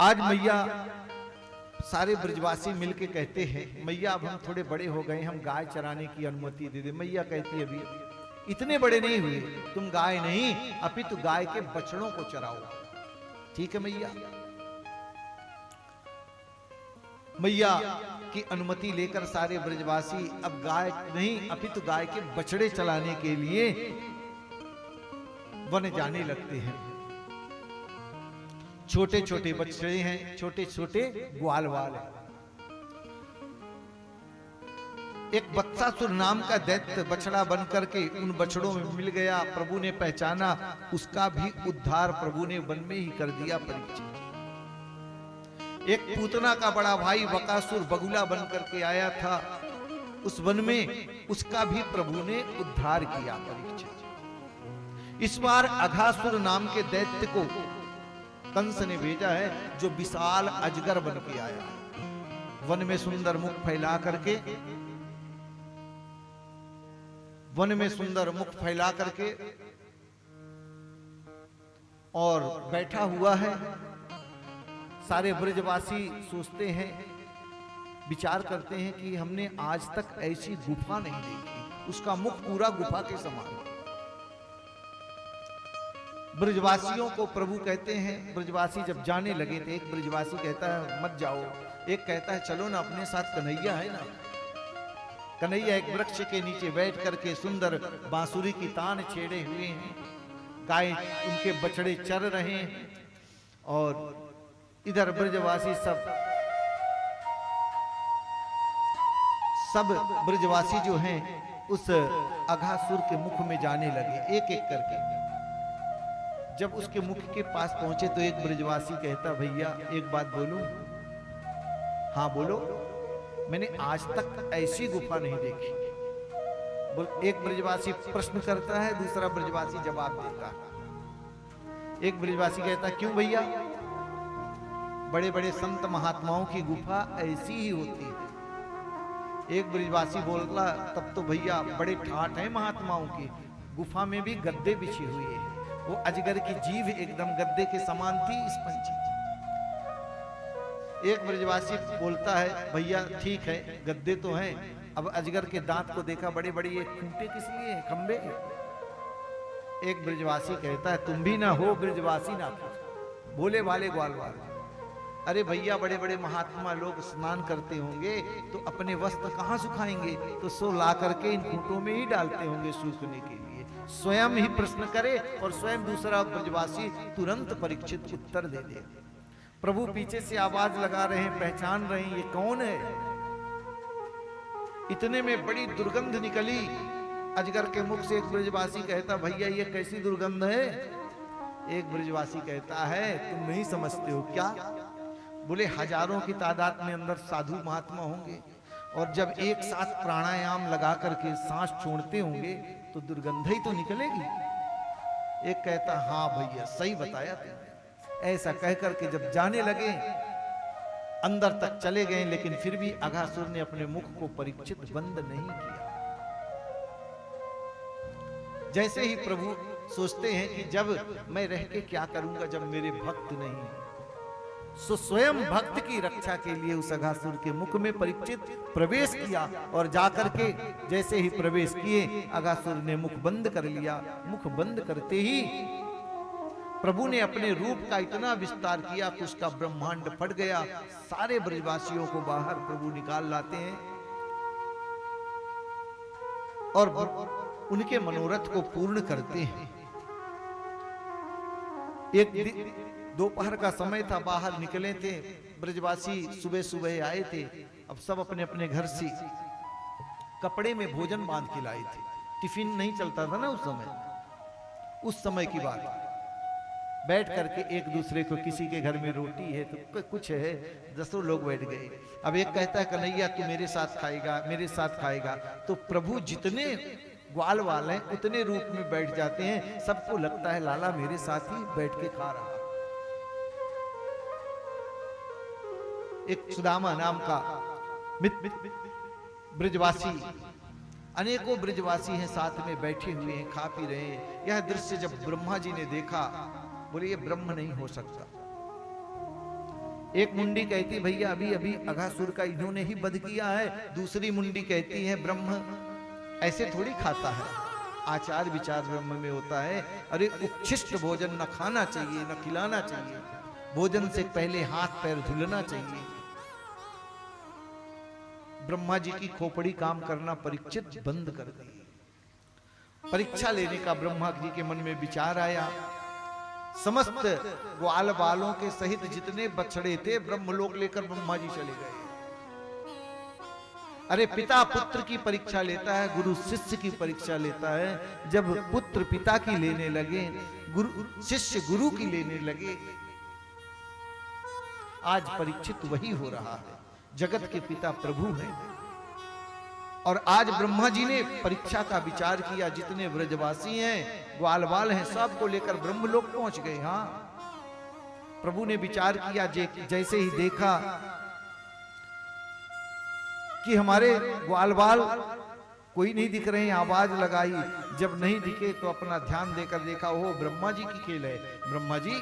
आज मैया सारे ब्रजवासी मिलके कहते हैं मैया अब हम थोड़े बड़े हो गए, हम गाय चराने की अनुमति दे दे। मैया कहती है अभी इतने बड़े नहीं हुए, तुम गाय नहीं अपितु गाय के बछड़ों को चराओ। ठीक है मैया। मैया की अनुमति लेकर सारे ब्रजवासी अब गाय नहीं अपितु गाय के बछड़े चलाने के लिए वन जाने लगते हैं। छोटे छोटे बछड़े हैं, छोटे छोटे ग्वाल वाल हैं। एक बत्सासुर नाम का दैत्य बछड़ा बनकर के उन बछड़ों में मिल गया। प्रभु ने पहचाना, उसका भी उद्धार प्रभु ने वन में ही कर दिया परीक्षित। एक पूतना का बड़ा भाई बकासुर बगुला बनकर के आया था उस वन में, उसका भी प्रभु ने उद्धार किया परीक्षित। इस बार अघासुर नाम के दैत्य को कंस ने भेजा है, जो विशाल अजगर बन के आया। वन में सुंदर मुख फैला करके, वन में सुंदर मुख फैला करके और बैठा हुआ है। सारे ब्रजवासी सोचते हैं, विचार करते हैं कि हमने आज तक ऐसी गुफा नहीं देखी। उसका मुख पूरा गुफा के समान। ब्रजवासियों को प्रभु कहते हैं, ब्रजवासी जब जाने लगे थे, एक ब्रजवासी कहता है मत जाओ, एक कहता है चलो ना, अपने साथ कन्हैया है ना। कन्हैया एक वृक्ष के नीचे बैठ करके सुंदर बांसुरी की तान छेड़े हुए हैं। गाय उनके बछड़े चर रहे हैं और इधर ब्रजवासी सब ब्रजवासी जो हैं उस अघासुर के मुख में जाने लगे एक एक करके। जब उसके मुख के पास पहुंचे तो एक ब्रजवासी कहता भैया एक बात बोलूं? हाँ बोलो। मैंने आज तक ऐसी गुफा नहीं देखी। एक ब्रजवासी प्रश्न करता है, दूसरा ब्रजवासी जवाब देता है। एक ब्रजवासी कहता क्यों भैया? बड़े बड़े संत महात्माओं की गुफा ऐसी ही होती है। एक ब्रजवासी बोलता तब तो भैया बड़े ठाठ हैं महात्माओं की, गुफा में भी गद्दे बिछे हुए हैं। वो अजगर की जीभ एकदम गद्दे के समान थी इस पंछी। एक ब्रजवासी बोलता है भैया ठीक है गद्दे तो हैं, अब अजगर के दांत को देखा, बड़े बड़े ये खूंटे किस लिए हैं, खंबे। एक ब्रजवासी कहता है तुम भी ना हो ब्रजवासी ना बोले वाले ग्वाल वाले। अरे भैया बड़े बड़े महात्मा लोग स्नान करते होंगे तो अपने वस्त्र कहाँ सुखाएंगे, तो सो ला करके इन खूंटों में ही डालते होंगे सूखने के लिए। स्वयं ही प्रश्न करे और स्वयं दूसरा ब्रजवासी तुरंत परीक्षित उत्तर दे दे। प्रभु पीछे से आवाज लगा रहे हैं, पहचान रहे हैं ये कौन है। इतने में बड़ी दुर्गंध निकली अजगर के मुख से। एक ब्रजवासी कहता भैया ये कैसी दुर्गंध है? एक ब्रजवासी कहता है तुम नहीं समझते हो क्या? बोले हजारों की तादाद में अंदर साधु महात्मा होंगे और जब एक साथ प्राणायाम लगा करके सांस छोड़ते होंगे तो दुर्गंध ही तो निकलेगी। एक कहता हाँ भैया सही बताया तुमने। ऐसा कह करके जब जाने लगे अंदर तक चले गए, लेकिन फिर भी अघासुर ने अपने मुख को परीक्षित बंद नहीं किया। जैसे ही प्रभु सोचते हैं कि जब मैं रह के क्या करूंगा जब मेरे भक्त नहीं, सो स्वयं भक्त की रक्षा के लिए उस अघासुर के मुख में परीक्षित प्रवेश किया और जाकर के जैसे ही प्रवेश किए अघासुर ने मुख बंद कर लिया। मुख बंद करते ही प्रभु ने अपने रूप का इतना विस्तार किया कि उसका ब्रह्मांड फट गया। सारे ब्रजवासियों को बाहर प्रभु निकाल लाते हैं और उनके मनोरथ को पूर्ण करते हैं। एक दोपहर का समय था, बाहर निकले थे ब्रजवासी, सुबह सुबह आए थे। अब सब अपने अपने घर से कपड़े में भोजन बांध के लाए थे। टिफिन नहीं चलता था ना उस समय की बात। बैठ करके एक दूसरे को, किसी के घर में रोटी है तो कुछ है, 10 लोग बैठ गए। अब एक कहता है कन्हैया तू मेरे साथ खाएगा, मेरे साथ खाएगा। तो प्रभु जितने ग्वाल वाल हैं उतने रूप में बैठ जाते हैं। सबको लगता है लाला मेरे साथ ही बैठ के खा रहा। एक सुदामा नाम का ब्रजवासी, अनेकों ब्रजवासी हैं साथ में बैठे हुए हैं, खा पी रहे हैं। यह दृश्य जब ब्रह्मा जी ने देखा, बोले ये ब्रह्म नहीं हो सकता। एक मुंडी कहती भैया अभी अभी अघासुर का इन्होंने ही वध किया है, दूसरी मुंडी कहती है ब्रह्म ऐसे थोड़ी खाता है। आचार विचार ब्रह्म में होता है, अरे उच्छिष्ट भोजन न खाना चाहिए न खिलाना चाहिए, भोजन से पहले हाथ पैर धुलना चाहिए। ब्रह्मा जी की खोपड़ी काम करना परीक्षित बंद कर दी। परीक्षा लेने का ब्रह्मा जी के मन में विचार आया। समस्त ग्वाल बालों के सहित जितने बछड़े थे ब्रह्मलोक लेकर ब्रह्मा जी चले गए। अरे पिता पुत्र की परीक्षा लेता है, गुरु शिष्य की परीक्षा लेता है। जब पुत्र पिता की लेने लगे, गुरु शिष्य गुरु की लेने लगे, आज परीक्षित वही हो रहा है। जगत के पिता प्रभु हैं और आज ब्रह्मा जी ने परीक्षा का विचार किया। जितने ब्रजवासी हैं, ग्वाल बाल हैं, सबको लेकर ब्रह्मलोक पहुंच गए। हाँ, प्रभु ने विचार किया। जैसे ही देखा कि हमारे ग्वाल बाल कोई नहीं दिख रहे हैं, आवाज लगाई। जब नहीं दिखे तो अपना ध्यान देकर देखा, ओह ब्रह्मा जी की खेल है। ब्रह्मा जी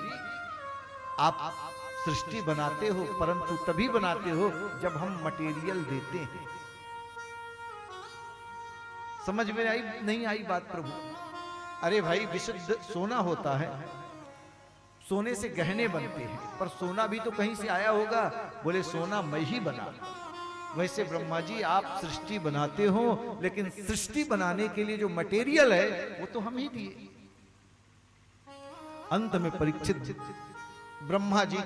आप सृष्टि बनाते हो, परंतु तभी बनाते हो जब हम मटेरियल देते हैं। समझ में आई नहीं आई बात प्रभु? अरे भाई, विशुद्ध सोना होता है, सोने से गहने बनते हैं, पर सोना भी तो कहीं से आया होगा। बोले सोना मैं ही बना। वैसे ब्रह्मा जी आप सृष्टि बनाते हो, लेकिन सृष्टि बनाने के लिए जो मटेरियल है वो तो हम ही दिए। अंत में परीक्षित ब्रह्मा जी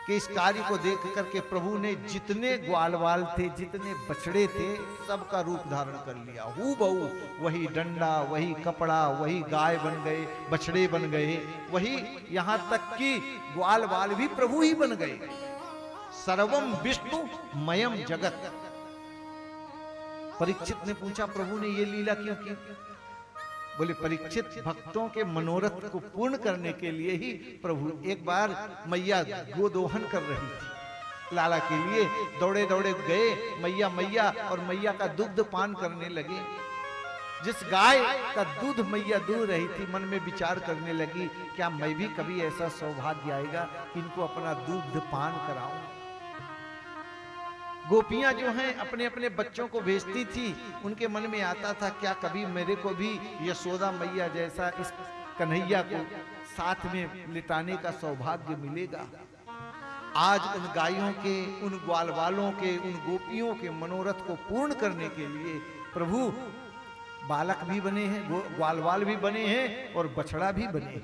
के इस कार्य को देख करके प्रभु ने जितने ग्वालवाल थे, जितने बछड़े थे, सबका रूप धारण कर लिया। हूबहू वही डंडा, वही कपड़ा, वही गाय बन गए, बछड़े बन गए, वही यहां तक कि ग्वालवाल भी प्रभु ही बन गए। सर्वम विष्णु मयम जगत। परीक्षित ने पूछा प्रभु ने ये लीला क्यों की? बोले परीक्षित, भक्तों के मनोरथ को पूर्ण करने के लिए ही प्रभु। एक बार मैया गोदोहन कर रही थी, लाला के लिए दौड़े दौड़े गए मैया मैया, और मैया का दुग्ध पान करने लगे। जिस गाय का दूध मैया दूह रही थी, मन में विचार करने लगी, क्या मैं भी कभी ऐसा सौभाग्य आएगा कि इनको अपना दूध पान कराऊं। गोपियां जो हैं अपने अपने बच्चों को भेजती थी, उनके मन में आता था क्या कभी मेरे को भी यशोदा मैया जैसा इस कन्हैया को साथ में लिटाने का सौभाग्य मिलेगा। आज उन गायों के, उन ग्वालवालों के, उन गोपियों के मनोरथ को पूर्ण करने के लिए प्रभु बालक भी बने हैं, ग्वालवाल भी बने हैं और बछड़ा भी बने हैं।